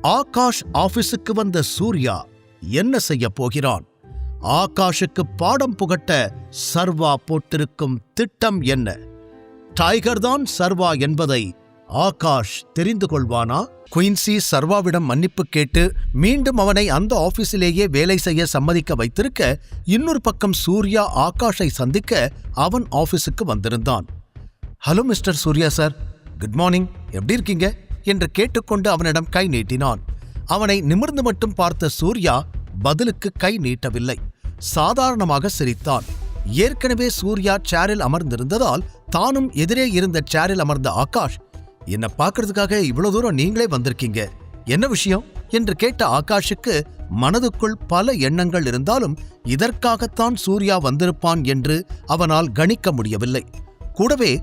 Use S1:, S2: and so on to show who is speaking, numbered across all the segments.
S1: ஆகாஷ் ஆபீஸுக்கு வந்த சூர்யா என்ன செய்ய போகிறான்? ஆகாஷுக்கு பாடம் புகட்ட சர்வா போட்டிருக்கும் திட்டம் என்ன? டைகர் தான் சர்வா என்பதை ஆகாஷ் தெரிந்து கொள்வானா? குயின்சி சர்வாவிடம் மன்னிப்பு கேட்டு மீண்டும் அவனை அந்த ஆபீஸிலேயே வேலை செய்ய சம்மதிக்க வைத்திருக்க, இன்னொரு பக்கம் சூர்யா ஆகாஷை சந்திக்க அவன் ஆபீஸுக்கு வந்திருந்தான். Hello mister Surya sir, good morning, எப்படி இருக்கீங்க என்று கேட்டுக்கொண்டு அவனிடம் கை நீட்டினான். அவனை நிமிர்ந்து மட்டும் பார்த்த சூர்யா பதிலுக்கு கை நீட்டவில்லை. சாதாரணமாக சிரித்தான். ஏற்கனவே சூர்யா சேரில் அமர்ந்திருந்ததால் தானும் எதிரே இருந்த சேரில் அமர்ந்த ஆகாஷ், என்ன பார்க்கறதுக்காக இவ்வளவு தூரம் நீங்களே வந்திருக்கீங்க, என்ன விஷயம் என்று கேட்ட ஆகாஷுக்கு மனதுக்குள் பல எண்ணங்கள் இருந்தாலும் இதற்காகத்தான் சூர்யா வந்திருப்பான் என்று அவனால் கணிக்க முடியவில்லை. கூடவே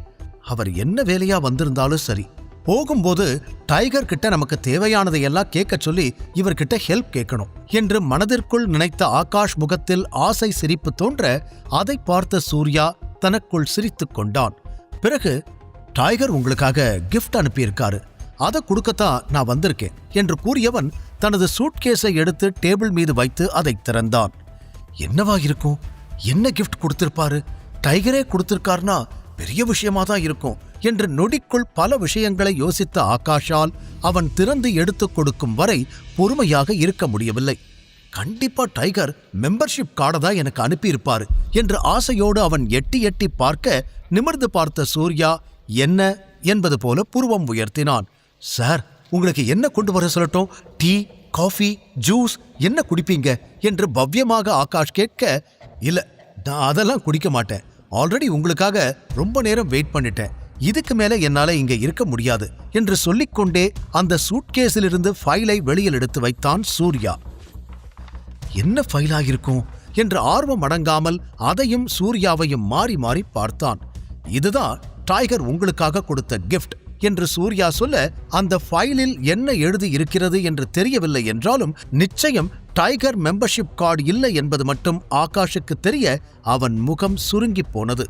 S1: அவர் என்ன வேலையா வந்திருந்தாலும் சரி, போகும்போது டைகர் கிட்ட நமக்கு தேவையானதையெல்லாம் கேட்க சொல்லி இவர்கிட்ட ஹெல்ப் கேட்கணும் என்று மனதிற்குள் நினைத்த ஆகாஷ் முகத்தில் ஆசை சிரிப்பு தோன்ற அதை பார்த்த சூர்யா தனக்குள் சிரித்துக் கொண்டான். பிறகு, டைகர் உங்களுக்காக கிஃப்ட் அனுப்பியிருக்காரு, அதை கொடுக்கத்தான் நான் வந்திருக்கேன் என்று கூறியவன் தனது சூட்கேஸை எடுத்து டேபிள் மீது வைத்து அதை திறந்தான். என்னவா இருக்கும்? என்ன கிஃப்ட் கொடுத்திருப்பாரு? டைகரே கொடுத்திருக்காருனா பெரிய விஷயமா தான் இருக்கும் என்று நொடிக்குள் பல விஷயங்களை யோசித்த ஆகாஷால் அவன் திறந்து எடுத்துக் கொடுக்கும் வரை பொறுமையாக இருக்க முடியவில்லை. கண்டிப்பா டைகர் மெம்பர்ஷிப் கார்டை தான் எனக்கு அனுப்பியிருப்பாரு என்று ஆசையோடு அவன் எட்டி எட்டி பார்க்க, நிமிர்ந்து பார்த்த சூர்யா என்ன என்பது போல புருவம் உயர்த்தினான். சார், உங்களுக்கு என்ன கொண்டு வர சொல்லட்டும்? டீ, காஃபி, ஜூஸ் என்ன குடிப்பீங்க என்று பவ்யமாக ஆகாஷ் கேட்க, இல்ல நான் அதெல்லாம் குடிக்க மாட்டேன், ஆல்ரெடி உங்களுக்காக ரொம்ப நேரம் வெயிட் பண்ணிட்டேன், இதுக்கு மேல என்னால இங்க இருக்க முடியாது என்று சொல்லிக்கொண்டே அந்த சூட்கேஸிலிருந்து ஃபைலை வெளியில் எடுத்து வைத்தான் சூர்யா. என்ன ஃபைலாயிருக்கும் என்று ஆர்வம் அடங்காமல் அதையும் சூர்யாவையும் மாறி மாறி பார்த்தான். இதுதான் டைகர் உங்களுக்காக கொடுத்த கிஃப்ட் என்று சூர்யா சொல்ல, அந்த ஃபைலில் என்ன எழுதி இருக்கிறது என்று தெரியவில்லை என்றாலும் நிச்சயம் டைகர் மெம்பர்ஷிப் கார்டு இல்லை என்பது மட்டும் ஆகாஷுக்கு தெரிய அவன் முகம் சுருங்கி போனது.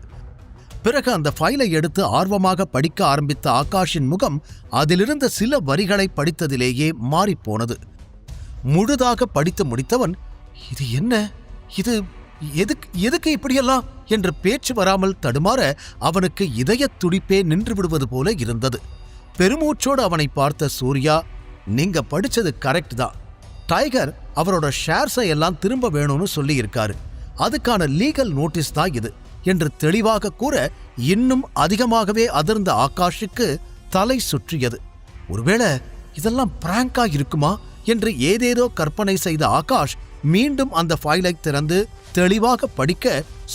S1: பிறகு அந்த ஃபைலை எடுத்து ஆர்வமாக படிக்க ஆரம்பித்த ஆகாஷின் முகம் அதிலிருந்த சில வரிகளை படித்ததிலேயே மாறிப்போனது. முழுதாக படித்து முடித்தவன், இது என்ன, இது எதுக்கு இப்படியெல்லாம் என்று பேச்சு வராமல் தடுமாற அவனுக்கு இதயத் துடிப்பே நின்று விடுவது போல இருந்தது. பெருமூச்சோடு அவனை பார்த்த சூர்யா, நீங்க படிச்சது கரெக்ட் தான், டைகர் அவரோட ஷேர்ஸை எல்லாம் திரும்ப வேணும்னு சொல்லி இருக்காரு, அதுக்கான லீகல் நோட்டீஸ் தான் இது என்று தெளிவாக கூற, இன்னும் அதிகமாகவே அதிர்ந்த ஆகாஷுக்கு தலை சுற்றியது. ஒருவேளை இதெல்லாம் பிராங்கா இருக்குமா என்று ஏதேதோ கற்பனை செய்த ஆகாஷ் மீண்டும் அந்த ஃபைலை திறந்து தெளிவாக படிக்க,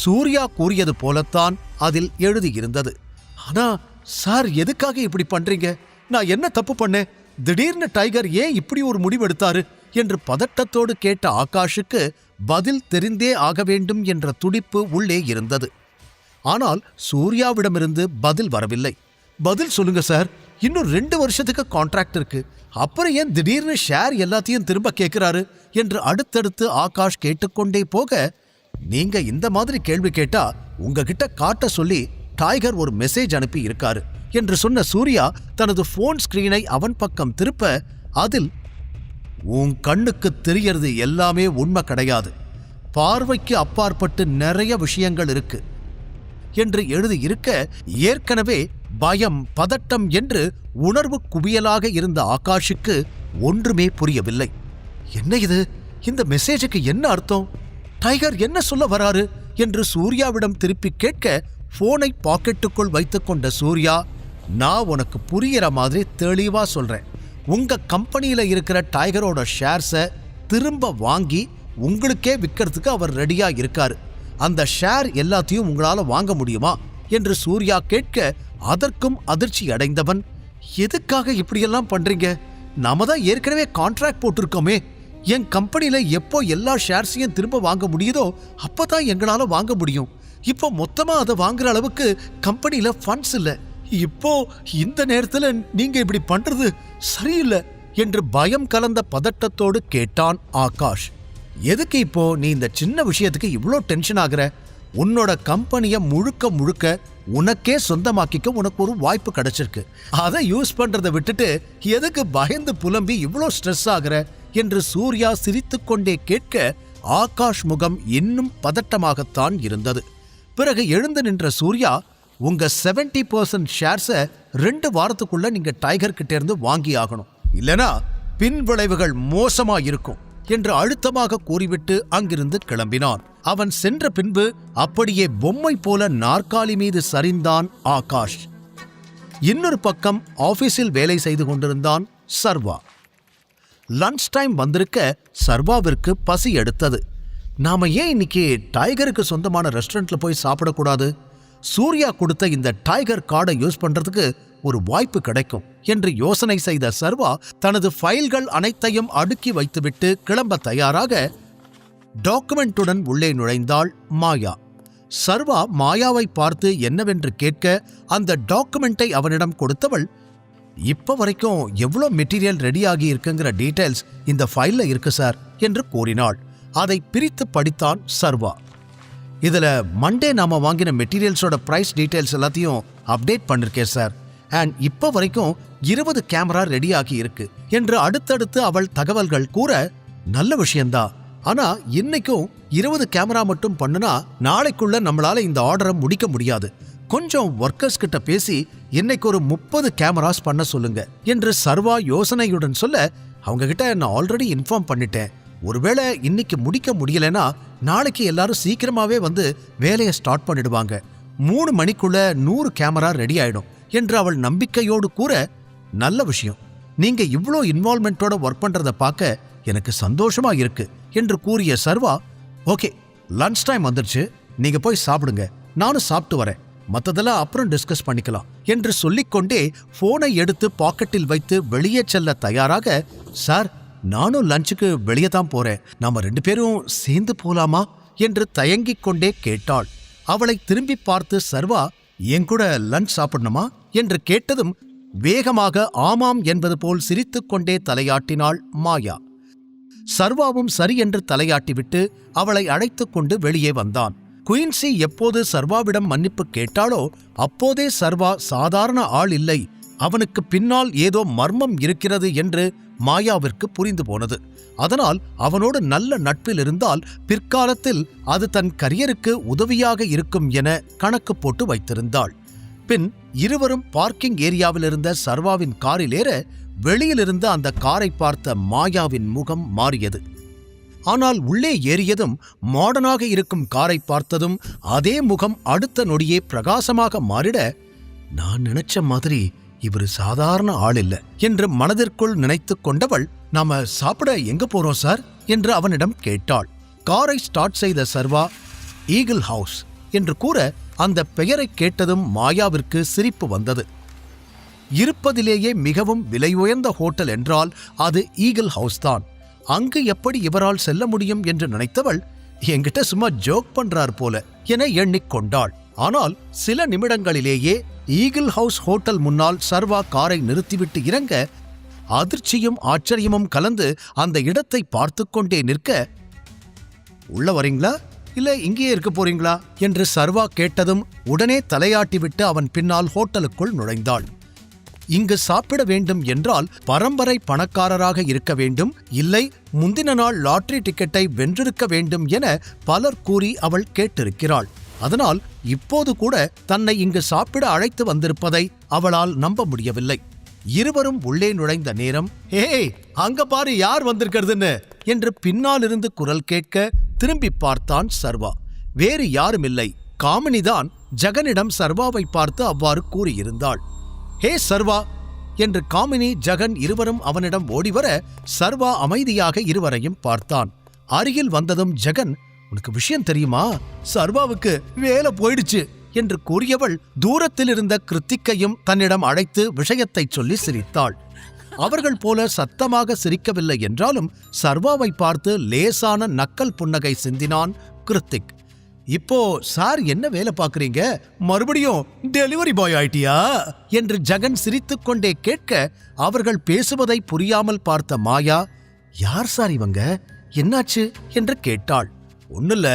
S1: சூர்யா கூறியது போலத்தான் அதில் எழுதியிருந்தது. ஆனா சார், எதுக்காக இப்படி பண்றீங்க? நான் என்ன தப்பு பண்ணேன்? திடீர்னு டைகர் ஏன் இப்படி ஒரு முடிவெடுத்தாரு என்று பதட்டத்தோடு கேட்ட ஆகாஷுக்கு பதில் தெரிந்தே ஆக வேண்டும் என்ற துடிப்பு உள்ளே இருந்தது. ஆனால் சூர்யாவிடமிருந்து பதில் வரவில்லை. பதில் சொல்லுங்க சார், இன்னும் 2 வருஷத்துக்கு கான்ட்ராக்ட் இருக்கு, அப்புறம் ஏன் திடீர்னு ஷேர் எல்லாத்தையும் திரும்ப கேட்கிறாரு என்று அடுத்தடுத்து ஆகாஷ் கேட்டுக்கொண்டே போக, நீங்க இந்த மாதிரி கேள்வி கேட்டா உங்ககிட்ட காட்ட சொல்லி டைகர் ஒரு மெசேஜ் அனுப்பி இருக்காரு என்று சொன்ன சூர்யா தனது போன் ஸ்கிரீனை அவன் பக்கம் திருப்ப, அதில் உன் கண்ணுக்கு தெரியறது எல்லாமே உண்மை கிடையாது, பார்வைக்கு அப்பாற்பட்டு நிறைய விஷயங்கள் இருக்கு என்று எழுதி இருக்க, ஏற்கனவே பயம், பதட்டம் என்று உணர்வு குவியலாக இருந்த ஆகாஷுக்கு ஒன்றுமே புரியவில்லை. என்ன இது? இந்த மெசேஜுக்கு என்ன அர்த்தம்? டைகர் என்ன சொல்ல வராரு என்று சூர்யாவிடம் திருப்பி கேட்க, போனை பாக்கெட்டுக்குள் வைத்துக் கொண்ட சூர்யா, நான் உனக்கு புரியற மாதிரி தெளிவா சொல்றேன், உங்க கம்பெனியில இருக்கிற டைகரோட ஷேர்ஸை திரும்ப வாங்கி உங்களுக்கே விற்கிறதுக்கு அவர் ரெடியா இருக்காரு, அந்த ஷேர் எல்லாத்தையும் உங்களால வாங்க முடியுமா என்று சூர்யா கேட்க, அதற்கும் அதிர்ச்சி அடைந்தவன், எதுக்காக இப்படியெல்லாம் பண்றீங்க? நாம தான் ஏற்கனவே கான்ட்ராக்ட் போட்டிருக்கோமே, என் கம்பெனியில எப்போ எல்லா ஷேர்ஸையும் திரும்ப வாங்க முடியுதோ அப்பதான் எங்களால வாங்க முடியும், இப்போ மொத்தமா அதை வாங்குற அளவுக்கு கம்பெனியில ஃபண்ட்ஸ் இல்ல, இப்போ இந்த நேரத்துல நீங்க இப்படி பண்றது சரியில்லை என்று பயம் கலந்த பதட்டத்தோடு கேட்டான் ஆகாஷ். எதுக்கு இப்போ நீ இந்த சின்ன விஷயத்துக்கு இவ்ளோ டென்ஷன் ஆகுற? உன்னோட கம்பெனியை முழுக்க முழுக்க உனக்கே சொந்தமாக்கிக்க உனக்கு ஒரு வாய்ப்பு கிடைச்சிருக்கு. அதை யூஸ் பண்றதை விட்டுட்டு எதுக்கு பயந்து புலம்பி இவ்வளோ ஸ்ட்ரெஸ் ஆகுற என்று சூர்யா சிரித்துக்கொண்டே கேட்க ஆகாஷ் முகம் இன்னும் பதட்டமாகத்தான் இருந்தது. பிறகு எழுந்து நின்ற சூர்யா, உங்க 70% ஷேர்ஸை 2 வாரத்துக்குள்ள நீங்க டைகர் கிட்ட இருந்து வாங்கி ஆகணும், இல்லனா பின் விளைவுகள் மோசமா இருக்கும் என்று அழுத்தமாக கூறிவிட்டு அங்கிருந்து கிளம்பினான். அவன் சென்ற பின்பு அப்படியே பொம்மை போல நாற்காலி மீது சரிந்தான் ஆகாஷ். இன்னொரு பக்கம் ஆபீஸில் வேலை செய்து கொண்டிருந்தான் சர்வா. லஞ்ச் டைம் வந்திருக்க சர்வாவிற்கு பசி எடுத்தது. நாம ஏன் இன்னைக்கு டைகருக்கு சொந்தமான ரெஸ்டாரண்ட்ல போய் சாப்பிடக்கூடாது? சூர்யா கொடுத்த இந்த டைகர் கார்டை யூஸ் பண்றதுக்கு ஒரு வாய்ப்பு கிடைக்கும் என்று யோசனை செய்த சர்வா தனது ஃபைல்கள் அனைத்தையும் அடுக்கி வைத்துவிட்டு கிளம்ப தயாராக டாக்குமெண்ட்டுடன் உள்ளே நுழைந்தாள் மாயா. சர்வா மாயாவை பார்த்து என்னவென்று கேட்க அந்த டாக்குமெண்ட்டை அவனிடம் கொடுத்தவள், இப்ப வரைக்கும் எவ்வளோ மெட்டீரியல் ரெடியாகி இருக்குங்கிற டீடைல்ஸ் இந்த ஃபைல்ல இருக்கு சார் என்று கூறினாள். அதை பிரித்து படித்தான் சர்வா. இதுல மண்டே நாம வாங்கின மெட்டீரியல்ஸோட பிரைஸ் டீடைல்ஸ் எல்லாத்தையும் அப்டேட் பண்ணிருக்கேன் சார். அண்ட் இப்ப வரைக்கும் 20 கேமரா ரெடியாகி இருக்கு என்று அடுத்தடுத்து அவள் தகவல்கள் கூற, நல்ல விஷயம்தான். ஆனா இன்னைக்கும் 20 கேமரா மட்டும் பண்ணுனா நாளைக்குள்ள நம்மளால இந்த ஆர்டரை முடிக்க முடியாது. கொஞ்சம் ஒர்க்கர்ஸ் கிட்ட பேசி இன்னைக்கு ஒரு 30 கேமராஸ் பண்ண சொல்லுங்க என்று சர்வா யோசனையுடன் சொல்ல, அவங்க கிட்ட நான் ஆல்ரெடி இன்ஃபார்ம் பண்ணிட்டேன். ஒருவேளை இன்னைக்கு முடிக்க முடியலனா நாளைக்கு எல்லாரும் சீக்கிரமாவே வந்து வேலையை ஸ்டார்ட் பண்ணிடுவாங்க. 3 மணிக்குள்ள 100 கேமரா ரெடி ஆயிடும் என்று அவள் நம்பிக்கையோடு கூற, நல்ல விஷயம், நீங்க இவ்ளோ இன்வால்மெண்டோட ஒர்க் பண்றத பார்க்க எனக்கு சந்தோஷமா இருக்கு என்று கூறிய சர்வா, ஓகே லஞ்ச் டைம் வந்துருச்சு, நீங்க போய் சாப்பிடுங்க, நானும் சாப்பிட்டு வரேன், மத்ததெல்லாம் அப்புறம் டிஸ்கஸ் பண்ணிக்கலாம் என்று சொல்லிக்கொண்டே போனை எடுத்து பாக்கெட்டில் வைத்து வெளியே செல்ல தயாராக, சார் நானும் லஞ்சுக்கு வெளியே தான் போறேன், நாம 2 பேரும் சேர்ந்து போலாமா என்று தயங்கிக் கொண்டே கேட்டாள். அவளை திரும்பி பார்த்து சர்வா, என் கூட லஞ்ச் சாப்பிடணுமா என்று கேட்டதும் வேகமாக ஆமாம் என்பது போல் சிரித்துக்கொண்டே தலையாட்டினாள் மாயா. சர்வாவும் சரி என்று தலையாட்டிவிட்டு அவளை அழைத்துக் கொண்டு வெளியே வந்தான். குயின்சி எப்போது சர்வாவிடம் மன்னிப்பு கேட்டாளோ அப்போதே சர்வா சாதாரண ஆள் இல்லை, அவனுக்கு பின்னால் ஏதோ மர்மம் இருக்கிறது என்று மாயாவிற்கு புரிந்து போனது. அதனால் அவனோடு நல்ல நட்பில் இருந்தால் பிற்காலத்தில் அது தன் கரியருக்கு உதவியாக இருக்கும் என கணக்கு போட்டு வைத்திருந்தாள். பின் இருவரும் பார்க்கிங் ஏரியாவில் இருந்த சர்வாவின் காரில் ஏற வெளியிலிருந்த அந்த காரை பார்த்த மாயாவின் முகம் மாறியது. ஆனால் உள்ளே ஏறியதும் மாடர்னாக இருக்கும் காரை பார்த்ததும் அதே முகம் அடுத்த நொடியே பிரகாசமாக மாறிட, நான் நினைச்ச மாதிரி இவர் சாதாரண ஆள் இல்ல என்று மனதிற்குள் நினைத்து கொண்டவள், நாம சாப்பிட எங்க போறோம் சார் என்று அவனிடம் கேட்டாள். காரை ஸ்டார்ட் செய்த சர்வா ஈகிள் ஹவுஸ் என்று கூற அந்த பெயரை கேட்டதும் மாயாவிற்கு சிரிப்பு வந்தது. இருப்பதிலேயே மிகவும் விலை உயர்ந்த ஹோட்டல் என்றால் அது ஈகிள் ஹவுஸ் தான். அங்கு எப்படி இவரால் செல்ல முடியும் என்று நினைத்தவள், என்கிட்ட சும்மா ஜோக் பண்றார் போல என எண்ணிக்கொண்டாள். ஆனால் சில நிமிடங்களிலேயே ஈகிள் ஹவுஸ் ஹோட்டல் முன்னால் சர்வா காரை நிறுத்திவிட்டு இறங்க அதிர்ச்சியும் ஆச்சரியமும் கலந்து அந்த இடத்தை பார்த்து கொண்டே நிற்க, உள்ள வரீங்களா இல்ல இங்கேயே இருக்க போறீங்களா என்று சர்வா கேட்டதும் உடனே தலையாட்டிவிட்டு அவன் பின்னால் ஹோட்டலுக்குள் நுழைந்தாள். இங்கு சாப்பிட வேண்டும் என்றால் பரம்பரை பணக்காரராக இருக்க வேண்டும், இல்லை முந்தின நாள் லாட்டரி டிக்கெட்டை வென்றிருக்க வேண்டும் என பலர் கூறி அவள் கேட்டிருக்கிறாள். அதனால் இப்போது கூட தன்னை இங்கு சாப்பிட அழைத்து வந்திருப்பதை அவளால் நம்ப முடியவில்லை. இருவரும் உள்ளே நுழைந்த நேரம், ஏய் அங்க பாரு யார் வந்திருக்கிறதுன்னு என்று பின்னாலிருந்து குரல் கேட்க திரும்பி பார்த்தான் சர்வா. வேறு யாருமில்லை, காமினிதான் ஜகனிடம் சர்வாவை பார்த்து அவ்வாறு கூறியிருந்தாள். ஹே சர்வா என்று காமினி ஜகன் இருவரும் அவனிடம் ஓடிவர சர்வா அமைதியாக இருவரையும் பார்த்தான். அருகில் வந்ததும் ஜகன், உனக்கு விஷயம் தெரியுமா, சர்வாவுக்கு வேலை போயிடுச்சு என்று கூறியவள் தூரத்தில் இருந்த கிருத்திக்கையும் தன்னிடம் அழைத்து விஷயத்தை சொல்லி சிரித்தாள். அவர்கள் போல சத்தமாக சிரிக்கவில்லை என்றாலும் சர்வாவை பார்த்து லேசான நக்கல் புன்னகை சிந்தினான் கிருத்திக். இப்போ சார் என்ன வேலை பார்க்கறீங்க, மறுபடியும் டெலிவரி பாய் ஆயிட்டியா என்று ஜகன் சிரித்துக்கொண்டே கேட்க அவர்கள் பேசுவதை புரியாமல் பார்த்த மாயா, யார் சார் இவங்க, என்னாச்சு என்று கேட்டாள். ஒண்ணுல,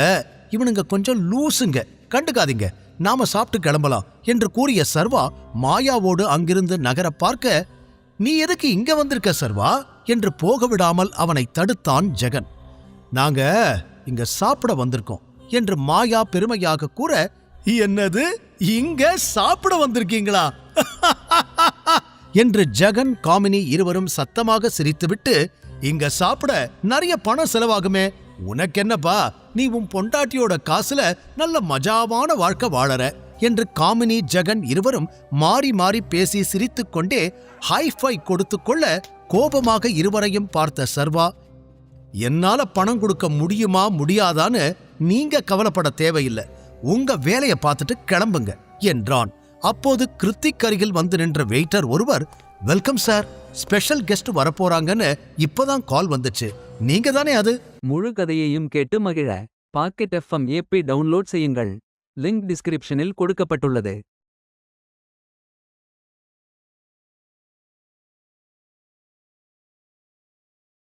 S1: இவனுங்க கொஞ்சம் லூசுங்க, கண்டுக்காதீங்க, நாம சாப்பிட்டு கிளம்பலாம் என்று கூறிய சர்வா மாயாவோடு அங்கிருந்து நகர பார்க்க, நீ எதுக்கு இங்க வந்திருக்க சர்வா என்று போக விடாமல் அவனை தடுத்தான் ஜெகன். நாங்க இங்க சாப்பிட வந்திருக்கோம் என்று மாயா பெருமையாக கூற, என்னது இங்க சாப்பிட வந்திருக்கீங்களா என்று ஜெகன் காமினி இருவரும் சத்தமாக சிரித்துவிட்டு, இங்க சாப்பிட நிறைய பணம் செலவாகுமே, உனக்கென்னப்பா, நீ உன் பொண்டாட்டியோட காசுல நல்ல மஜாவான வாழ்க்கை வாழற என்று காமினி ஜெகன் இருவரும் மாறி மாறி பேசி சிரித்துக் கொண்டே ஹைஃபை கொடுத்து கொள்ள, கோபமாக இருவரையும் பார்த்த சர்வா, என்னால பணம் கொடுக்க முடியுமா முடியாதான்னு நீங்க கவலைப்பட தேவையில்லை, உங்க வேலையை பார்த்துட்டு கிளம்புங்க என்றான். அப்போது கிருத்திக் அருகில் வந்து நின்ற வெயிட்டர் ஒருவர், வெல்கம் சார், ஸ்பெஷல் கெஸ்ட் வரப்போறாங்கன்னு இப்பதான் கால் வந்துச்சு, நீங்க தானே அது?
S2: முழு கதையையும் கேட்டு மகிழ பாக்கெட் FM ஆப்பை டவுன்லோட் செய்யுங்கள். லிங்க் டிஸ்கிரிப்ஷனில் கொடுக்கப்பட்டுள்ளது.